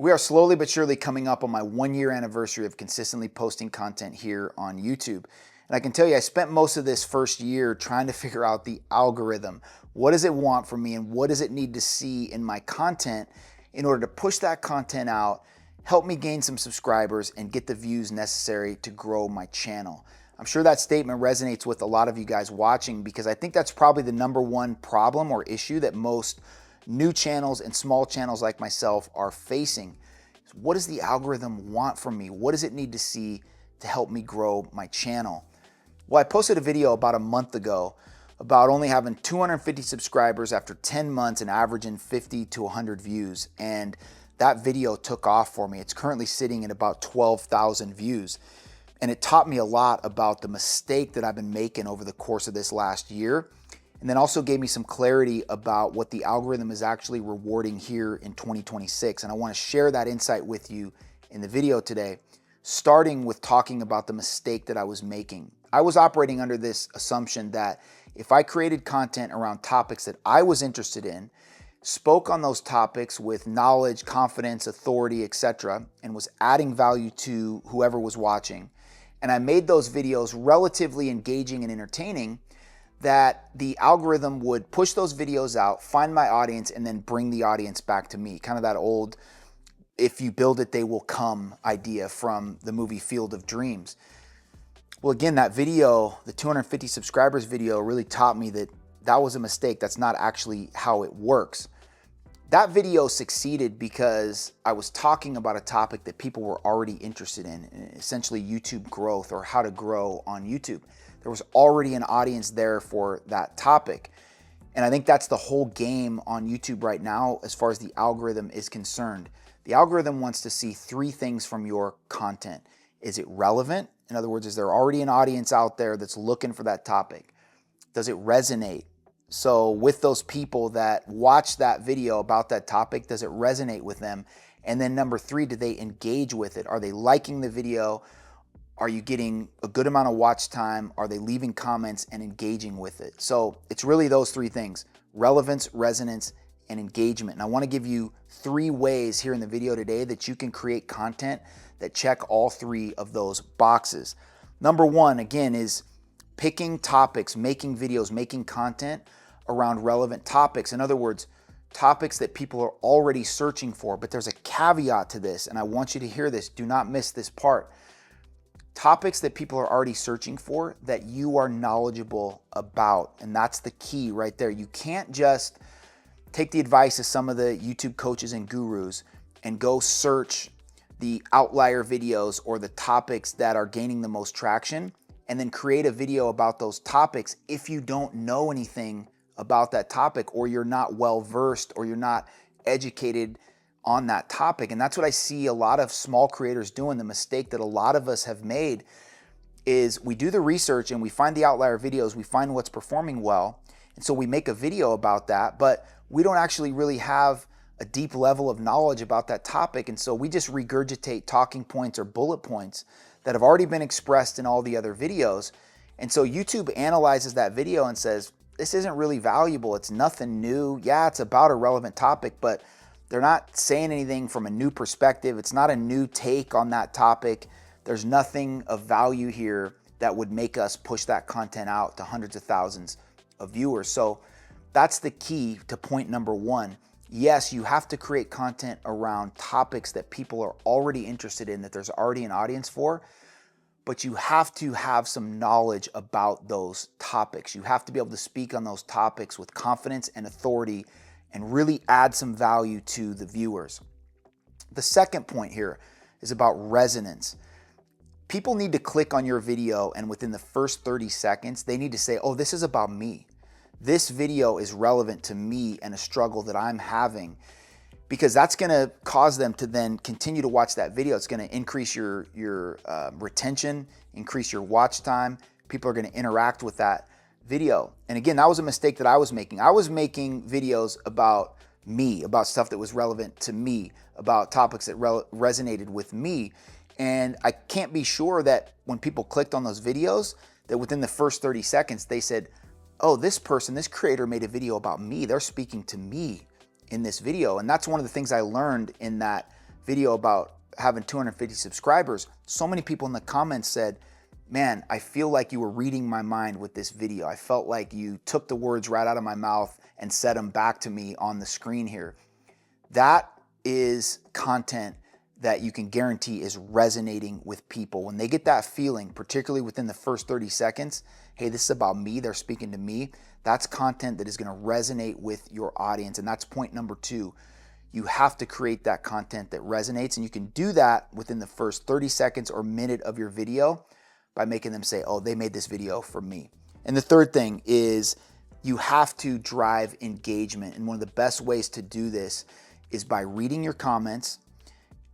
We are slowly but surely coming up on my 1-year anniversary of consistently posting content here on YouTube. And I can tell you, I spent most of this first year trying to figure out the algorithm. What does it want from me and what does it need to see in my content in order to push that content out, help me gain some subscribers and get the views necessary to grow my channel. I'm sure that statement resonates with a lot of you guys watching because I think that's probably the #1 problem or issue that most new channels and small channels like myself are facing. What does the algorithm want from me? What does it need to see to help me grow my channel? Well, I posted a video about a month ago about only having 250 subscribers after 10 months and averaging 50 to 100 views. And that video took off for me. It's currently sitting at about 12,000 views. And it taught me a lot about the mistake that I've been making over the course of this last year. And then also gave me some clarity about what the algorithm is actually rewarding here in 2026. And I want to share that insight with you in the video today, starting with talking about the mistake that I was making. I was operating under this assumption that if I created content around topics that I was interested in, spoke on those topics with knowledge, confidence, authority, etc., and was adding value to whoever was watching, and I made those videos relatively engaging and entertaining, that the algorithm would push those videos out, find my audience, and then bring the audience back to me. Kind of that old, if you build it, they will come idea from the movie Field of Dreams. Well, again, that video, the 250 subscribers video, really taught me that that was a mistake. That's not actually how it works. That video succeeded because I was talking about a topic that people were already interested in, essentially YouTube growth or how to grow on YouTube. There was already an audience there for that topic. And I think that's the whole game on YouTube right now as far as the algorithm is concerned. The algorithm wants to see 3 things from your content. Is it relevant? In other words, is there already an audience out there that's looking for that topic? Does it resonate? So with those people that watch that video about that topic, does it resonate with them? And then number 3, do they engage with it? Are they liking the video? Are you getting a good amount of watch time? Are they leaving comments and engaging with it? So it's really those 3 things: relevance, resonance, and engagement. And I want to give you 3 ways here in the video today that you can create content that check all 3 of those boxes. Number 1, again, is picking topics, making videos, making content around relevant topics. In other words, topics that people are already searching for. But there's a caveat to this, and I want you to hear this. Do not miss this part. Topics that people are already searching for that you are knowledgeable about. And that's the key right there. You can't just take the advice of some of the YouTube coaches and gurus and go search the outlier videos or the topics that are gaining the most traction and then create a video about those topics if you don't know anything about that topic, or you're not well versed, or you're not educated on that topic. And that's what I see a lot of small creators doing. The mistake that a lot of us have made is we do the research and we find the outlier videos, we find what's performing well, and so we make a video about that, but we don't actually really have a deep level of knowledge about that topic. And so we just regurgitate talking points or bullet points that have already been expressed in all the other videos. And so YouTube analyzes that video and says, this isn't really valuable. It's nothing new. Yeah, it's about a relevant topic, but they're not saying anything from a new perspective. It's not a new take on that topic. There's nothing of value here that would make us push that content out to hundreds of thousands of viewers. So that's the key to point number 1. Yes, you have to create content around topics that people are already interested in, that there's already an audience for, but you have to have some knowledge about those topics. You have to be able to speak on those topics with confidence and authority and really add some value to the viewers. The second point here is about resonance. People need to click on your video, and within the first 30 seconds, they need to say, oh, this is about me. This video is relevant to me and a struggle that I'm having, because that's going to cause them to then continue to watch that video. It's going to increase your retention, increase your watch time. People are going to interact with that video. And again, that was a mistake that I was making. I was making videos about me, about stuff that was relevant to me, about topics that resonated with me. And I can't be sure that when people clicked on those videos, that within the first 30 seconds, they said, oh, this person, this creator made a video about me. They're speaking to me in this video. And that's one of the things I learned in that video about having 250 subscribers, so many people in the comments said, man, I feel like you were reading my mind with this video. I felt like you took the words right out of my mouth and said them back to me on the screen here. That is content that you can guarantee is resonating with people. When they get that feeling, particularly within the first 30 seconds, hey, this is about me, they're speaking to me, that's content that is gonna resonate with your audience. And that's point number 2. You have to create that content that resonates, and you can do that within the first 30 seconds or minute of your video by making them say, oh, they made this video for me. And the third thing is you have to drive engagement. And one of the best ways to do this is by reading your comments.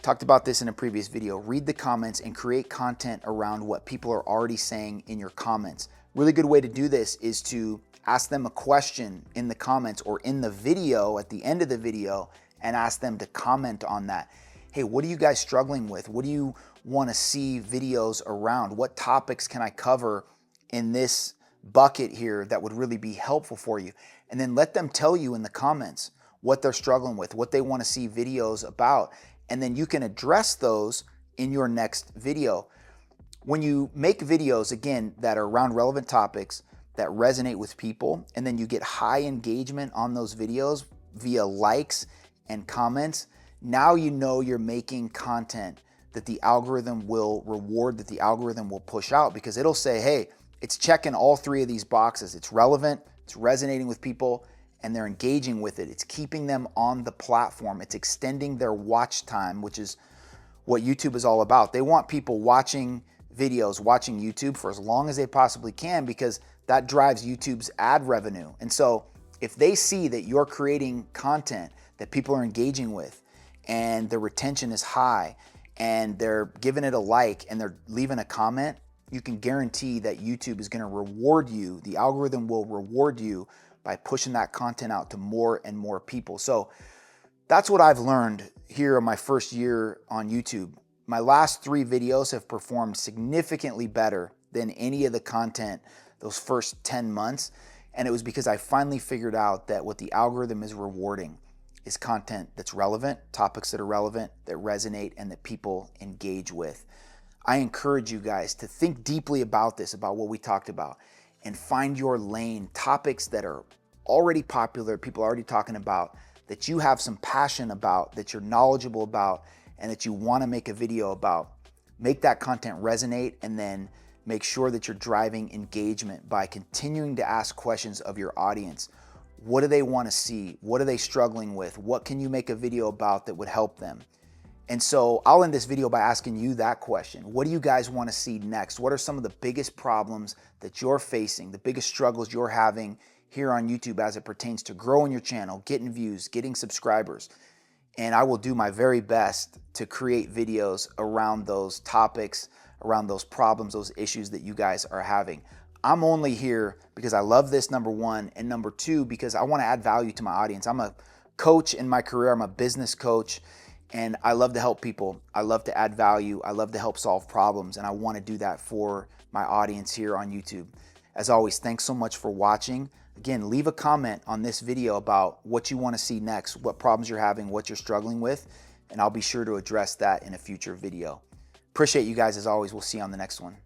Talked about this in a previous video. Read the comments and create content around what people are already saying in your comments. Really good way to do this is to ask them a question in the comments or in the video at the end of the video and ask them to comment on that. Hey, what are you guys struggling with? What do you want to see videos around? What topics can I cover in this bucket here that would really be helpful for you? And then let them tell you in the comments what they're struggling with, what they want to see videos about. And then you can address those in your next video. When you make videos, again, that are around relevant topics that resonate with people, and then you get high engagement on those videos via likes and comments, now you know you're making content that the algorithm will reward, that the algorithm will push out, because it'll say, hey, it's checking all 3 of these boxes. It's relevant, it's resonating with people, and they're engaging with it. It's keeping them on the platform. It's extending their watch time, which is what YouTube is all about. They want people watching videos, watching YouTube for as long as they possibly can, because that drives YouTube's ad revenue. And so if they see that you're creating content that people are engaging with and the retention is high and they're giving it a like and they're leaving a comment, you can guarantee that YouTube is going to reward you. The algorithm will reward you by pushing that content out to more and more people. So that's what I've learned here in my first year on YouTube. My last 3 videos have performed significantly better than any of the content those first 10 months. And it was because I finally figured out that what the algorithm is rewarding is content that's relevant, topics that are relevant, that resonate, and that people engage with. I encourage you guys to think deeply about this, about what we talked about, and find your lane, topics that are already popular, people are already talking about, that you have some passion about, that you're knowledgeable about, and that you want to make a video about. Make that content resonate, and then make sure that you're driving engagement by continuing to ask questions of your audience. What do they want to see? What are they struggling with? What can you make a video about that would help them? And so I'll end this video by asking you that question. What do you guys want to see next? What are some of the biggest problems that you're facing, the biggest struggles you're having here on YouTube as it pertains to growing your channel, getting views, getting subscribers? And I will do my very best to create videos around those topics, around those problems, those issues that you guys are having. I'm only here because I love this, number 1, and number 2, because I want to add value to my audience. I'm a coach in my career. I'm a business coach, and I love to help people. I love to add value. I love to help solve problems, and I want to do that for my audience here on YouTube. As always, thanks so much for watching. Again, leave a comment on this video about what you want to see next, what problems you're having, what you're struggling with, and I'll be sure to address that in a future video. Appreciate you guys as always. We'll see you on the next one.